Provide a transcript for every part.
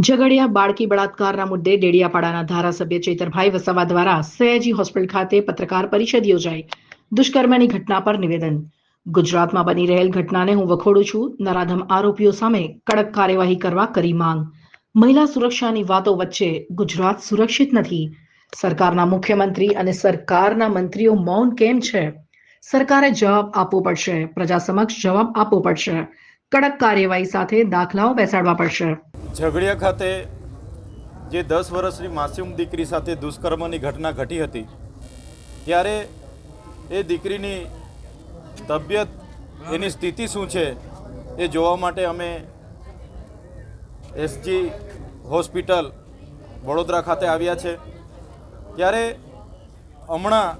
ઝઘડિયા બાળકી બળાત્કારના મુદ્દે ડેડિયાપાડાના ધારાસભ્ય ચેતરભાઈ વસાવા દ્વારા સયાજી હોસ્પિટલ ખાતે પત્રકાર પરિષદ યોજાઈ. દુષ્કર્મની ઘટના પર નિવેદન. ગુજરાતમાં બની રહેલ ઘટનાને હું વખોડું છું. નરાધમ આરોપીઓ સામે કડક કાર્યવાહી કરવા કરી માંગ. મહિલા સુરક્ષાની વાતો વચ્ચે ગુજરાત સુરક્ષિત નથી. સરકારના મુખ્યમંત્રી અને સરકારના મંત્રીઓ મૌન કેમ છે? સરકારે જવાબ આપવો પડશે. પ્રજા સમક્ષ જવાબ આપવો પડશે. કડક કાર્યવાહી સાથે દાખલાઓ બેસાડવા પડશે. ઝઘડિયા ખાતે જે 10 વર્ષની માસૂમ દીકરી સાથે દુષ્કર્મની ઘટના ઘટી હતી ત્યારે એ દીકરીની તબિયત, એની સ્થિતિ શું છે એ જોવા માટે અમે એસજી હોસ્પિટલ વડોદરા ખાતે આવ્યા છે. ત્યારે હમણાં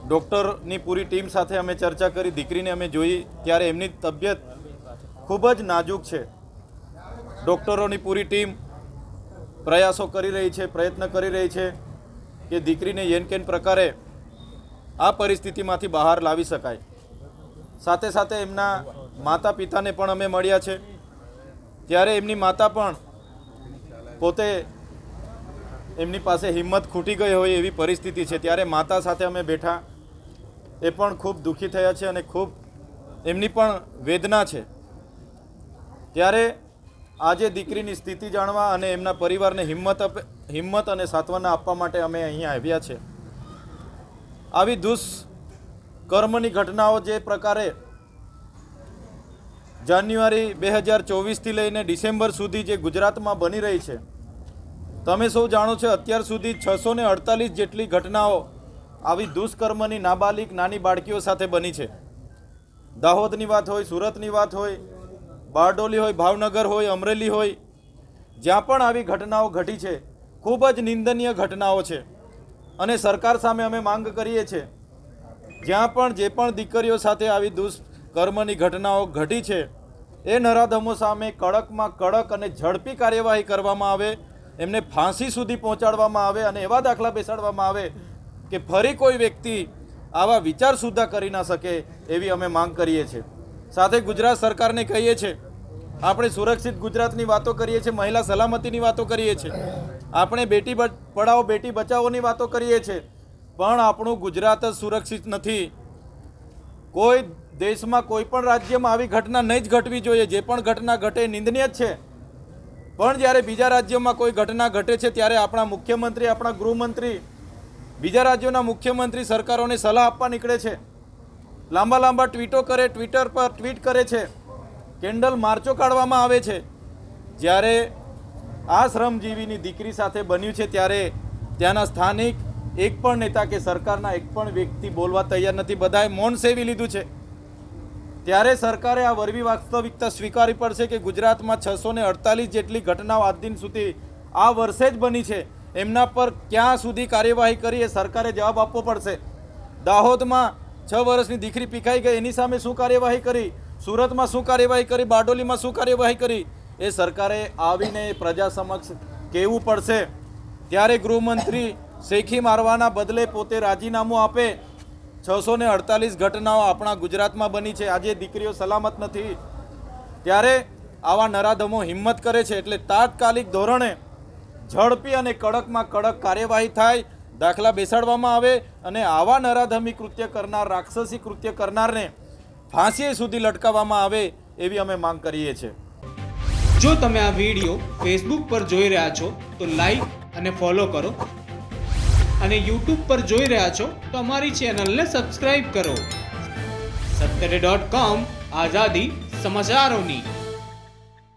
ડૉક્ટરની પૂરી ટીમ સાથે અમે ચર્ચા કરી, દીકરીને અમે જોઈ ત્યારે એમની તબિયત ખૂબ જ નાજુક છે. ડૉક્ટરોની પૂરી ટીમ પ્રયાસો કરી રહી છે, પ્રયત્ન કરી રહી છે કે દીકરીને યેન કેન પ્રકારે આ પરિસ્થિતિમાંથી બહાર લાવી શકાય. સાથે સાથે એમના માતા પિતાને પણ અમે મળ્યા છે. ત્યારે એમની માતા પણ પોતે એમની પાસે હિંમત ખૂટી ગઈ હોય એવી પરિસ્થિતિ છે. ત્યારે માતા સાથે અમે બેઠા, એ પણ ખૂબ દુઃખી થયા છે અને ખૂબ એમની પણ વેદના છે. ત્યારે આજે દીકરીની સ્થિતિ જાણવા અને એમના પરિવારને હિંમત અને સાંત્વના આપવા માટે અમે અહીંયા આવ્યા છે. આવી દુષ્કર્મની ઘટનાઓ જે પ્રકારે જાન્યુઆરી 2024થી લઈને ડિસેમ્બર સુધી જે ગુજરાતમાં બની રહી છે, તમે સૌ જાણો છો અત્યાર સુધી 648 જેટલી ઘટનાઓ આવી દુષ્કર્મની નાબાલિગ નાની બાળકીઓ સાથે બની છે. દાહોદની વાત હોય, સુરતની વાત હોય, બારડોલી હોય, ભાવનગર હોય, અમરેલી હોય, જ્યાં પણ આવી ઘટનાઓ ઘટી છે ખૂબ જ નિંદનીય ઘટનાઓ છે. અને સરકાર સામે અમે માંગ કરીએ છીએ, જ્યાં પણ જે પણ દીકરીઓ સાથે આવી દુષ્કર્મની ઘટનાઓ ઘટી છે એ નરાધમો સામે કડકમાં કડક અને ઝડપી કાર્યવાહી કરવામાં આવે, એમને ફાંસી સુધી પહોંચાડવામાં આવે અને એવા દાખલા બેસાડવામાં આવે કે ફરી કોઈ વ્યક્તિ આવા વિચાર સુદ્ધા કરી ના શકે એવી અમે માંગ કરીએ છીએ. સાથે ગુજરાત સરકારને કહીએ છીએ, આપણે સુરક્ષિત ગુજરાતની વાતો કરીએ છીએ, મહિલા સલામતીની વાતો કરીએ છીએ, આપણે બેટી પઢાઓ બેટી બચાવોની વાતો કરીએ છીએ, પણ આપણું ગુજરાત જ સુરક્ષિત નથી. કોઈ દેશમાં કોઈ પણ રાજ્યમાં આવી ઘટના નહીં જ ઘટવી જોઈએ. જે પણ ઘટના ઘટે નિંદનીય જ છે, પણ જ્યારે બીજા રાજ્યોમાં કોઈ ઘટના ઘટે છે ત્યારે આપણા મુખ્યમંત્રી, આપણા ગૃહમંત્રી બીજા રાજ્યોના મુખ્યમંત્રી સરકારોને સલાહ આપવા નીકળે છે, લાંબા લાંબા ટ્વીટો કરે, ટ્વિટર પર ટ્વીટ કરે છે, કેન્ડલ માર્ચો કાઢવામાં આવે છે. જ્યારે આ શ્રમજીવીની દીકરી સાથે બન્યું છે ત્યારે ત્યાંના સ્થાનિક એક પણ નેતા કે સરકારના એક પણ વ્યક્તિ બોલવા તૈયાર નથી. બધાએ મૌન સેવી લીધું છે. ત્યારે સરકારે આ વરવી વાસ્તવિકતા સ્વીકારવી પડશે કે ગુજરાતમાં 648 જેટલી ઘટનાઓ આજ દિન સુધી આ વર્ષે જ બની છે. એમના પર ક્યાં સુધી કાર્યવાહી કરી એ સરકારે જવાબ આપવો પડશે. દાહોદમાં 6 વર્ષની દીકરી પીખાઈ ગઈ, એની સામે શું કાર્યવાહી કરી? સુરતમાં શું કાર્યવાહી કરી? બારડોલીમાં શું કાર્યવાહી કરી? એ સરકારે આવીને પ્રજા સમક્ષ કહેવું પડશે. ત્યારે ગૃહમંત્રી શેખી મારવાના બદલે પોતે રાજીનામું આપે. 648 ઘટનાઓ આપણા ગુજરાતમાં બની છે, આજે દીકરીઓ સલામત નથી. ત્યારે આવા નરાધમો હિંમત કરે છે એટલે તાત્કાલિક ધોરણે ઝડપી અને કડકમાં કડક કાર્યવાહી થાય, દાખલા બેસાડવામાં આવે અને આવા નરાધમી કૃત્ય કરનાર, રાક્ષસી કૃત્ય કરનારને ફાંસી સુધી લટકાવવામાં આવે એવી અમે માંગ કરીએ છીએ. જો તમે આ વિડીયો ફેસબુક પર જોઈ રહ્યા છો તો લાઈક અને ફોલો કરો, અને યુટ્યુબ પર જોઈ રહ્યા છો તો અમારી ચેનલને સબસ્ક્રાઇબ કરો. સત્તરે.com આઝાદી સમાચારોની.